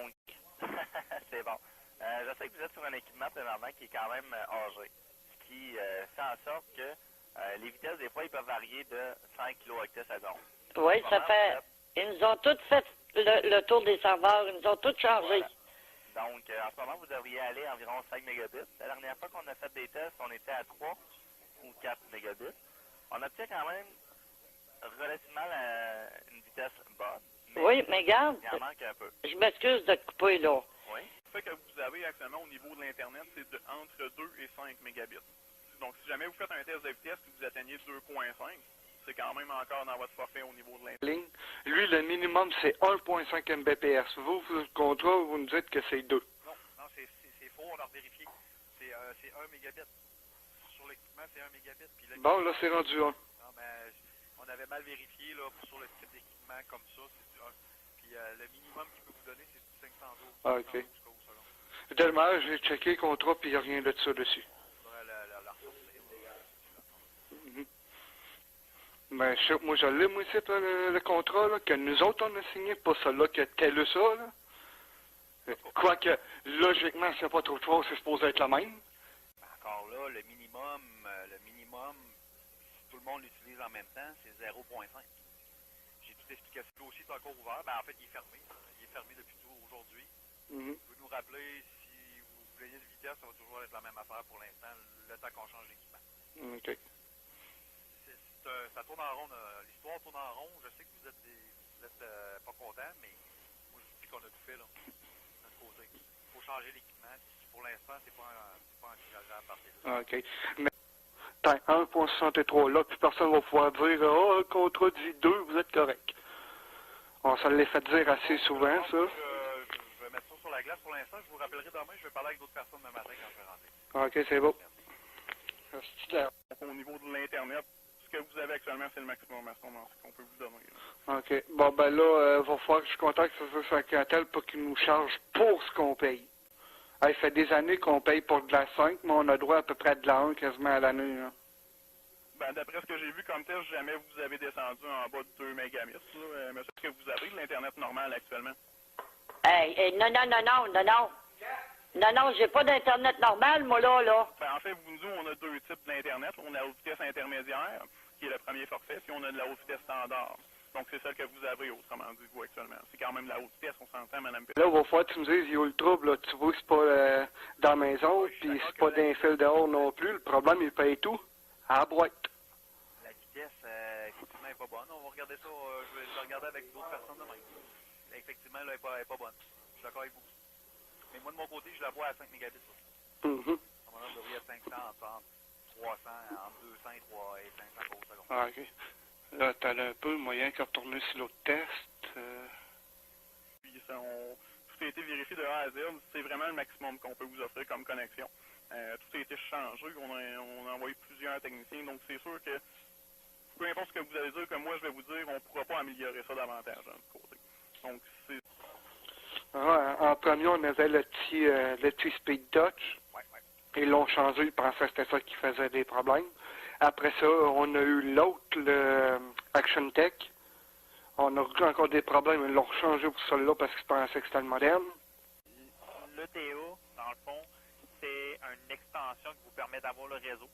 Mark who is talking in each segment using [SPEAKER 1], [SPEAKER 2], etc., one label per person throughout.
[SPEAKER 1] Donc, c'est bon. Je sais que vous êtes sur un équipement présentement qui est quand même âgé, ce qui fait en sorte que les vitesses, des fois, ils peuvent varier de 5 kHz à seconde.
[SPEAKER 2] Oui, ça fait... Ils nous ont tous fait le tour des serveurs, ils nous ont tous changé.
[SPEAKER 1] Voilà. Donc, en ce moment, vous devriez aller à environ 5 mégabits. La dernière fois qu'on a fait des tests, on était à 3 ou 4 mégabits. On obtient quand même relativement une vitesse bonne.
[SPEAKER 2] Oui, mais regarde,
[SPEAKER 1] il en manque un peu.
[SPEAKER 2] Je m'excuse de te couper là.
[SPEAKER 1] Oui.
[SPEAKER 3] Le fait que vous avez actuellement au niveau de l'Internet, c'est entre 2 et 5 mégabits. Donc, si jamais vous faites un test de vitesse et que vous atteignez 2.5, c'est quand même encore dans votre forfait au niveau de l'Internet.
[SPEAKER 4] Lui, le minimum, c'est 1.5 Mbps. Vous, le contrat, vous nous dites que c'est 2.
[SPEAKER 5] Non, c'est faux, on leur vérifie. C'est 1 mégabit. Sur l'équipement, c'est 1 mégabit. Puis
[SPEAKER 4] Bon, là, c'est rendu 1.
[SPEAKER 5] Non, mais on avait mal vérifié là, sur le type d'équipement comme ça, c'est du 1. Puis le minimum qu'il peut vous donner, c'est du 500 euros.
[SPEAKER 4] Ah, OK. Tellement, j'ai checké le contrat, puis il n'y a rien de ça dessus. Ben, moi, je l'ai, moi, ici, le contrat, là, que nous autres, on a signé, pas celui-là que TELUS a, là. Quoique, logiquement, s'il n'y a pas trop de choses, c'est supposé être la même.
[SPEAKER 5] Encore là, le minimum, si tout le monde l'utilise en même temps, c'est 0.5. J'ai tout expliqué. Le dossier est encore ouvert. Ben, en fait, il est fermé. Il est fermé depuis tout aujourd'hui. Vous pouvez nous rappeler si vous plaignez de vitesse, ça va toujours être la même affaire pour l'instant, le temps qu'on change d'équipement.
[SPEAKER 4] OK.
[SPEAKER 5] Ça tourne en rond, l'histoire tourne en rond. Je sais que vous êtes pas content, mais moi je vous dis qu'on a tout fait là, de notre côté. Il faut changer l'équipement. Pour l'instant, c'est pas envisageable à partir de là.
[SPEAKER 4] OK. Mais t'as 1.63 là, puis personne va pouvoir dire oh, le contrat dit 2, vous êtes correct. On se l'est fait dire assez souvent, ça.
[SPEAKER 5] Je vais mettre ça sur la glace pour l'instant. Je vous rappellerai demain, je vais parler avec d'autres personnes demain matin quand je vais rentrer.
[SPEAKER 4] OK, c'est beau.
[SPEAKER 3] Au niveau de l'Internet, ce que vous avez actuellement, c'est le maximum à ce qu'on peut vous donner.
[SPEAKER 4] Là. OK. Bon, ben là, va falloir que je contacte sur Cantel pour qu'il nous charge pour ce qu'on paye. Ça fait des années qu'on paye pour de la 5, mais on a droit à peu près de la 1 quasiment à l'année.
[SPEAKER 3] Ben, d'après ce que j'ai vu comme tel, jamais vous avez descendu en bas de 2 mégabits. Mais est-ce que vous avez de l'Internet normal actuellement?
[SPEAKER 2] Non, j'ai pas d'Internet normal, moi, là.
[SPEAKER 3] Ben, en fait, nous, on a deux types d'Internet. On a la haute vitesse intermédiaire, qui est le premier forfait, puis on a de la haute vitesse standard. Donc, c'est celle que vous avez, autrement dit, vous, actuellement. C'est quand même la haute vitesse, on s'entend, Mme P.
[SPEAKER 4] Là, il va falloir que tu me dises, il y a eu le trouble, là. Tu vois que c'est pas dans la maison, puis c'est pas d'un fil dehors non plus. Le problème, il paye tout à la boîte.
[SPEAKER 5] La vitesse, effectivement, n'est pas bonne. On va regarder ça, je vais regarder avec d'autres personnes demain. Effectivement, là, elle n'est pas bonne. Je suis d'accord avec vous. Mais moi, de mon côté, je la vois à 5 mégabits. Normalement, je devrais être 500, entre 300, entre 200 et 300 et 500 par seconde.
[SPEAKER 4] Ah, OK. Là, t'as un peu le moyen de retourner sur l'autre test.
[SPEAKER 3] Puis, tout a été vérifié de A à Z. C'est vraiment le maximum qu'on peut vous offrir comme connexion. Tout a été changé. On a envoyé plusieurs techniciens. Donc, c'est sûr que, peu importe ce que vous allez dire, comme moi, je vais vous dire, on ne pourra pas améliorer ça davantage de notre côté. Donc, c'est...
[SPEAKER 4] En premier, on avait le petit Speed Touch. Ils l'ont changé, ils pensaient que c'était ça qui faisait des problèmes. Après ça, on a eu l'autre, le Action Tech. On a eu encore des problèmes, ils l'ont changé pour celui-là parce qu'ils pensaient que c'était le moderne.
[SPEAKER 1] L'ETO, dans le fond, c'est une extension qui vous permet d'avoir le réseau.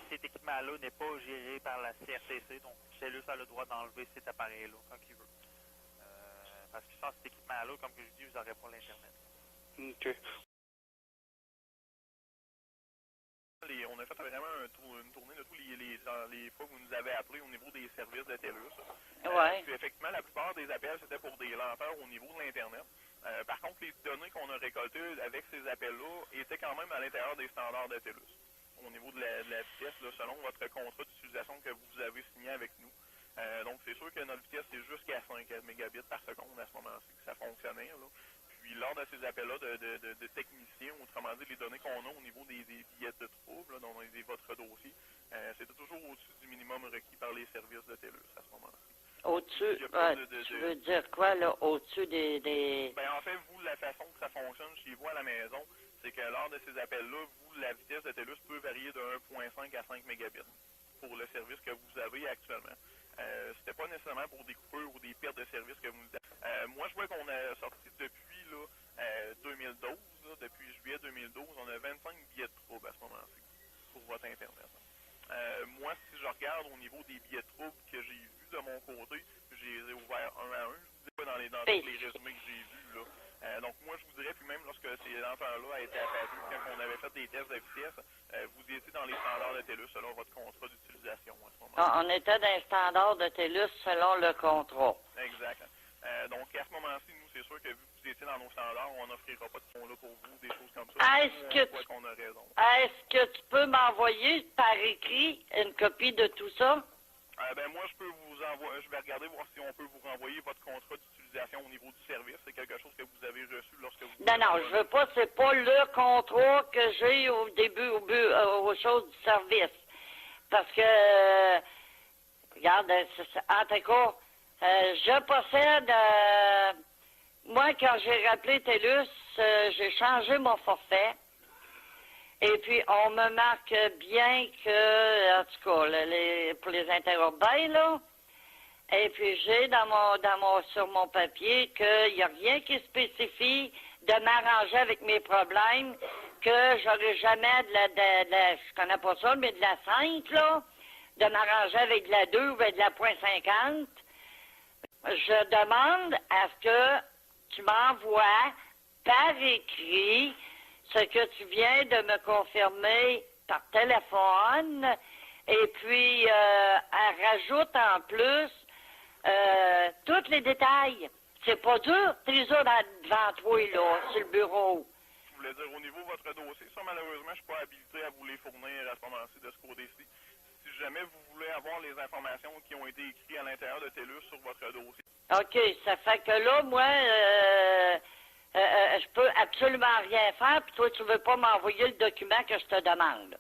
[SPEAKER 1] Cet équipement-là n'est pas géré par la CRTC, donc TELUS a le droit d'enlever cet appareil-là quand il veut. Parce que sans cet équipement-là, comme je dis, vous n'aurez pas l'Internet.
[SPEAKER 4] OK.
[SPEAKER 3] On a fait vraiment une tournée de tous les fois que vous nous avez appelés au niveau des services de TELUS. Puis effectivement, la plupart des appels, c'était pour des lenteurs au niveau de l'Internet. Par contre, les données qu'on a récoltées avec ces appels-là étaient quand même à l'intérieur des standards de TELUS. Au niveau de la vitesse, là, selon votre contrat d'utilisation que vous avez signé avec nous. Donc, c'est sûr que notre vitesse, c'est jusqu'à 5 mégabits par seconde à ce moment-ci que ça fonctionnait. Là. Puis, lors de ces appels-là de techniciens, autrement dit, les données qu'on a au niveau des billets de trouble, dans votre dossier, c'était toujours au-dessus du minimum requis par les services de TELUS à ce moment-ci.
[SPEAKER 2] Au-dessus, tu veux dire quoi, là, au-dessus des...
[SPEAKER 3] Ben, en fait, vous, la façon que ça fonctionne chez vous à la maison, c'est que lors de ces appels-là, vous, la vitesse de TELUS peut varier de 1.5 à 5 mégabits pour le service que vous avez actuellement. C'était pas nécessairement pour des coupures ou des pertes de service que vous nous avez. Moi, je vois qu'on a sorti depuis là, a 25 billets de trouble à ce moment-ci pour votre Internet. Moi, si je regarde au niveau des billets de trouble que j'ai vus de mon côté, j'ai ouvert un à un. Je vous dis pas dans tous les résumés que j'ai vus, là. Donc, moi, je vous dirais, puis même lorsque ces enfants-là a été apparus, quand on avait fait des tests de vitesse, vous étiez dans les standards de TELUS selon votre contrat d'utilisation à ce moment-là.
[SPEAKER 2] On était dans les standards de TELUS selon le contrat.
[SPEAKER 3] Exact. Donc, à ce moment-ci, nous, c'est sûr que vu que vous étiez dans nos standards, on n'offrira pas de fonds là pour vous, des choses comme ça. Qu'on a raison.
[SPEAKER 2] Est-ce que tu peux m'envoyer par écrit une copie de tout ça?
[SPEAKER 3] Moi, je peux vous envoyer, je vais regarder voir si on peut vous renvoyer votre contrat d'utilisation au niveau du service. C'est quelque chose que vous avez reçu lorsque vous...
[SPEAKER 2] Non, je veux pas, c'est pas le contrat que j'ai au début, aux choses du service. Parce que, regarde, en tout cas, je possède, moi, quand j'ai rappelé TELUS, j'ai changé mon forfait. Et puis, on me marque bien que, en tout cas, pour les interurbains, là, et puis j'ai sur mon papier qu'il n'y a rien qui spécifie de m'arranger avec mes problèmes, que j'aurai jamais je connais pas ça, mais de la 5, là, de m'arranger avec de la 2 ou de la .50. Je demande à ce que tu m'envoies par écrit ce que tu viens de me confirmer par téléphone, et puis elle rajoute en plus tous les détails. C'est pas dur, tu les as devant toi, là, sur le bureau.
[SPEAKER 3] Je voulais dire, au niveau de votre dossier, ça, malheureusement, je ne suis pas habilité à vous les fournir à ce moment-ci de ce côté-ci. Si jamais vous voulez avoir les informations qui ont été écrites à l'intérieur de TELUS sur votre dossier.
[SPEAKER 2] OK, ça fait que là, moi, je peux absolument rien faire, puis toi, tu veux pas m'envoyer le document que je te demande.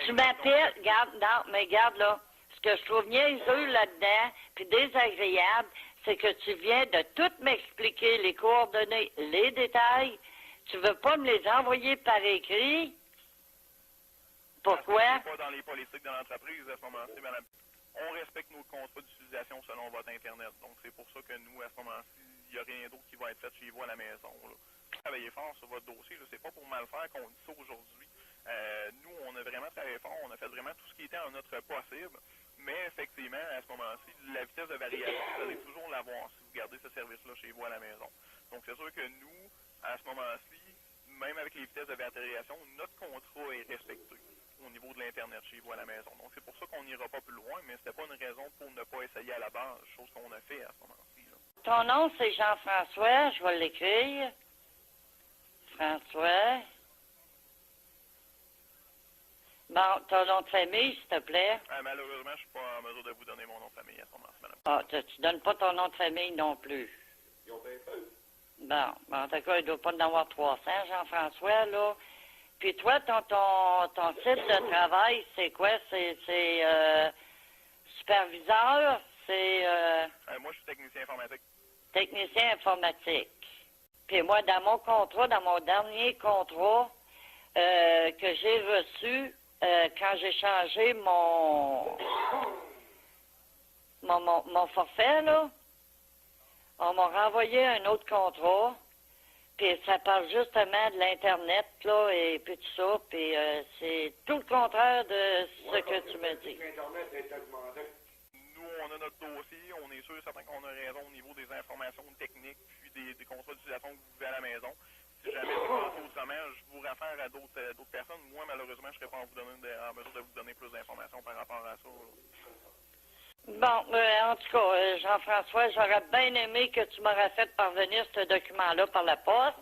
[SPEAKER 2] Tu m'appelles, regarde là, ce que je trouve niaiseux là-dedans, puis désagréable, c'est que tu viens de tout m'expliquer, les coordonnées, les détails. Tu veux pas me les envoyer par écrit? Pourquoi?
[SPEAKER 3] Pas dans les politiques de l'entreprise à ce moment-ci, madame. On respecte nos contrats d'utilisation selon votre Internet. Donc, c'est pour ça que nous, à ce moment-ci, il n'y a rien d'autre qui va être fait chez vous à la maison. Là. Travaillez fort sur votre dossier. C'est pas pour mal faire qu'on dit ça aujourd'hui. Nous, on a vraiment travaillé fort. On a fait vraiment tout ce qui était en notre possible. Mais effectivement, à ce moment-ci, la vitesse de variation, vous allez toujours l'avoir si vous gardez ce service-là chez vous à la maison. Donc, c'est sûr que nous, à ce moment-ci, même avec les vitesses de variation, notre contrat est respecté au niveau de l'Internet chez vous à la maison. Donc, c'est pour ça qu'on n'ira pas plus loin, mais c'était pas une raison pour ne pas essayer à la base, chose qu'on a fait à ce moment-ci.
[SPEAKER 2] Ton nom, c'est Jean-François, je vais l'écrire. François. Bon, ton nom de famille, s'il te plaît.
[SPEAKER 3] Malheureusement, je ne suis pas en mesure de vous donner mon nom de famille à ce moment-ci, madame.
[SPEAKER 2] Ah, tu donnes pas ton nom de famille non plus.
[SPEAKER 3] Ils ont bien fait.
[SPEAKER 2] Bon, en tout cas, il ne doit pas en avoir 300, Jean-François, là. Puis toi, ton type de travail, c'est quoi? C'est superviseur? C'est...
[SPEAKER 3] moi, je suis technicien informatique.
[SPEAKER 2] Technicien informatique. Puis moi, dans mon contrat, dans mon dernier contrat que j'ai reçu, quand j'ai changé mon forfait, là, on m'a renvoyé un autre contrat, puis ça parle justement de l'Internet, là, et puis tout ça, puis c'est tout le contraire de ce que tu me dis.
[SPEAKER 3] Nous, on a notre dossier, on est sûr et certain qu'on a raison au niveau des informations techniques, puis des contrats d'utilisation que vous vivez à la maison. Si jamais vous pensez autrement, je vous réfère à d'autres personnes. Moi, malheureusement, je ne serais pas en mesure de vous donner plus d'informations par rapport à ça.
[SPEAKER 2] Bon, en tout cas, Jean-François, j'aurais bien aimé que tu m'aurais fait parvenir ce document-là par la poste.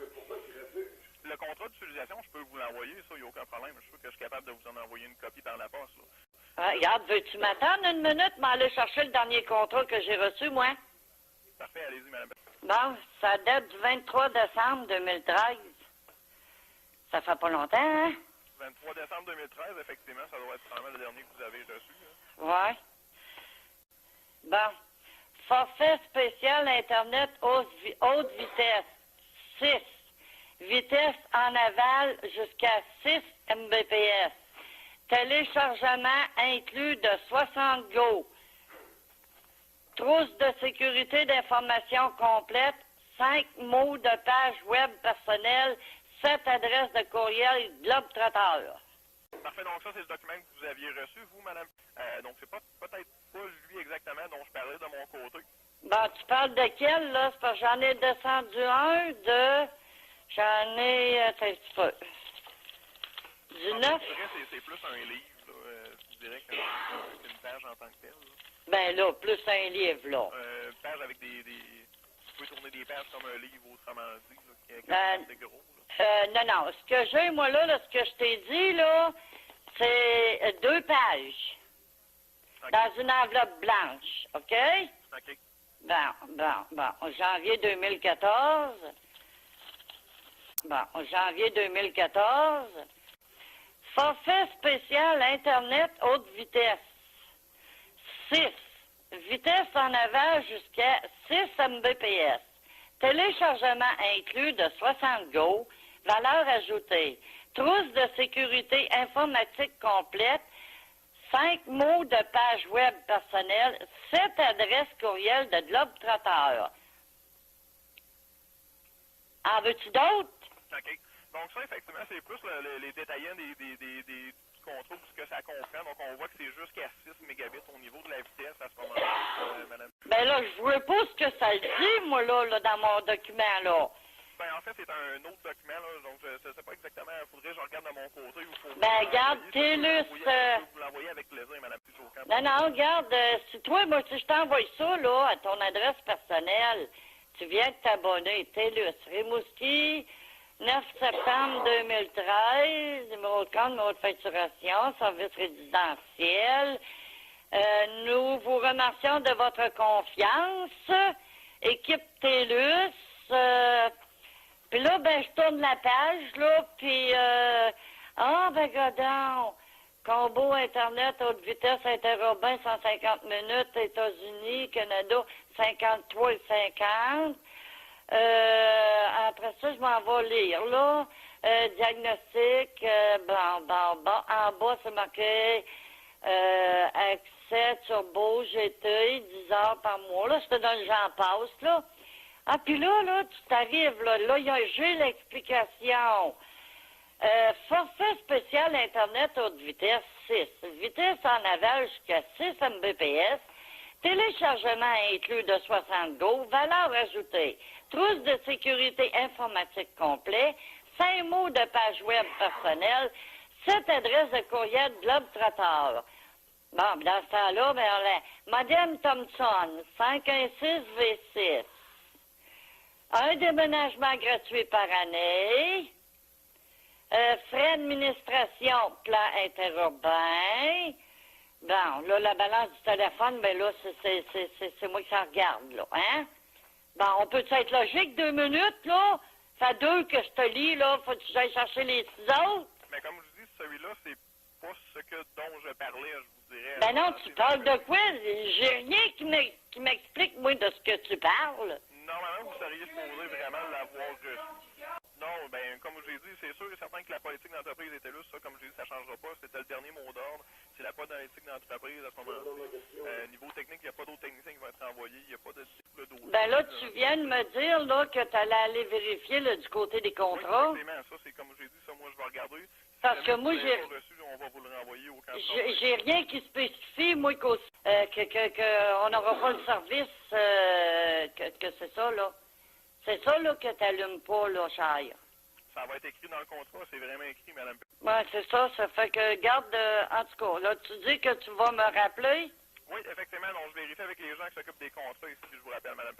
[SPEAKER 3] Le contrat d'utilisation, je peux vous l'envoyer, ça, il n'y a aucun problème. Je suis sûr que je suis capable de vous en envoyer une copie par la poste. Là.
[SPEAKER 2] Regarde, veux-tu m'attendre une minute, m'aller chercher le dernier contrat que j'ai reçu, moi?
[SPEAKER 3] Parfait, allez-y, madame.
[SPEAKER 2] Bon, ça date du 23 décembre 2013. Ça fait pas longtemps, hein?
[SPEAKER 3] 23 décembre 2013, effectivement, ça doit être probablement le dernier que vous avez reçu.
[SPEAKER 2] Ouais. Bon. Forfait spécial Internet haute vitesse. 6. Vitesse en aval jusqu'à 6 Mbps. Téléchargement inclus de 60 Go. Trousse de sécurité d'information complète. 5 mots de page web personnelle. cette adresse de courriel Globetrotter.
[SPEAKER 3] Parfait, donc ça, c'est le document que vous aviez reçu, vous, madame. Donc, c'est peut-être pas lui exactement dont je parlais de mon côté.
[SPEAKER 2] Bon, tu parles de quel, là? C'est parce que j'en ai descendu un de... J'en ai... Attends un petit peu. Du 9?
[SPEAKER 3] Je dirais que c'est plus un livre, là. Je dirais qu'une page en tant que telle. Là.
[SPEAKER 2] Ben là, plus un livre, là.
[SPEAKER 3] Une page avec des... Tu peux tourner des pages comme un livre, autrement dit, là, qui est assez gros, là.
[SPEAKER 2] Non. Ce que j'ai, moi, là, ce que je t'ai dit, là, c'est 2 pages. Okay. Dans une enveloppe blanche, OK?
[SPEAKER 3] OK.
[SPEAKER 2] Bon. Janvier 2014. Bon, janvier 2014. Forfait spécial Internet haute vitesse. 6. Vitesse en aval jusqu'à 6 Mbps. Téléchargement inclus de 60 Go. Valeur ajoutée. Trousse de sécurité informatique complète. 5 mots de page web personnelle. 7 adresses courriel de Globetrotter. En veux-tu d'autres?
[SPEAKER 3] OK. Donc ça, effectivement, c'est plus les détaillants du contrôle, ce que ça comprend. Donc on voit que c'est jusqu'à 6 mégabits au niveau de la vitesse à ce moment-là, madame.
[SPEAKER 2] Ben là, je vois pas ce que ça dit, moi, là, dans mon document, là.
[SPEAKER 3] Ben, en fait, c'est un autre document, là, donc je ne sais pas exactement, il faudrait que je regarde de mon côté.
[SPEAKER 2] Ben, regarde, TELUS...
[SPEAKER 3] Vous l'envoyez avec plaisir, madame.
[SPEAKER 2] Non, regarde, si je t'envoie ça, là, à ton adresse personnelle, tu viens de t'abonner, TELUS, Rimouski, 9 septembre 2013, numéro de compte, numéro de facturation, service résidentiel. Nous vous remercions de votre confiance. Équipe TELUS. Puis là, ben, je tourne la page, là, puis... godon! Combo Internet haute vitesse interurbain 150 minutes, États-Unis, Canada 53 et 50. Après ça, je m'en vais lire, là. Diagnostic, en bas, c'est marqué accès turbo GT, 10 heures par mois. Là, je te donne, j'en passe, là. Ah, puis là, tu t'arrives, là, j'ai l'explication. Forfait spécial Internet haute vitesse 6. Vitesse en aval jusqu'à 6 Mbps. Téléchargement inclus de 60 Go. Valeur ajoutée. Trousse de sécurité informatique complet. 5 mots de page web personnelle. 7 adresses de courriel Globetrotter. Bon, dans ce temps-là, Madame Thompson, 516 V6. Un déménagement gratuit par année. Frais d'administration, plan interurbain. Bon, là, la balance du téléphone, ben là, c'est moi qui s'en regarde, là, hein? Bon, on peut être logique 2 minutes, là? Ça fait 2 que je te lis, là, faut que j'aille chercher les 6 autres?
[SPEAKER 3] Mais comme je vous dis, celui-là, c'est pas ce dont je parlais, je vous dirais.
[SPEAKER 2] Ben non, tu parles de quoi? J'ai rien qui m'explique, moi, de ce que tu parles.
[SPEAKER 3] Normalement, vous seriez supposé vraiment l'avoir reçu. Non, ben, comme j'ai dit, c'est sûr et certain que la politique d'entreprise était là. Ça, comme je dis, ça ne changera pas. C'était le dernier mot d'ordre. C'est la politique d'entreprise à ce moment-là. Niveau technique, il n'y a pas d'autres techniciens qui vont être envoyés. Il n'y a pas de type d'autres.
[SPEAKER 2] Ben là, tu viens de me dire, là, que tu allais aller vérifier, là, du côté des contrats.
[SPEAKER 3] Oui, effectivement. Ça, c'est comme j'ai dit, ça, moi, je vais regarder.
[SPEAKER 2] Parce que moi, j'ai...
[SPEAKER 3] On va vous le renvoyer au canton.
[SPEAKER 2] J'ai rien qui spécifie, moi, qu'on n'aura pas le service, que c'est ça, là. C'est ça, là, que tu n'allumes pas, là, cher.
[SPEAKER 3] Ça va être écrit dans le contrat, c'est vraiment écrit, madame.
[SPEAKER 2] Oui, c'est ça. Ça fait que, garde, en tout cas, là, tu dis que tu vas me rappeler?
[SPEAKER 3] Oui, effectivement. Donc, je vérifie avec les gens qui s'occupent des contrats ici, puis je vous rappelle, madame.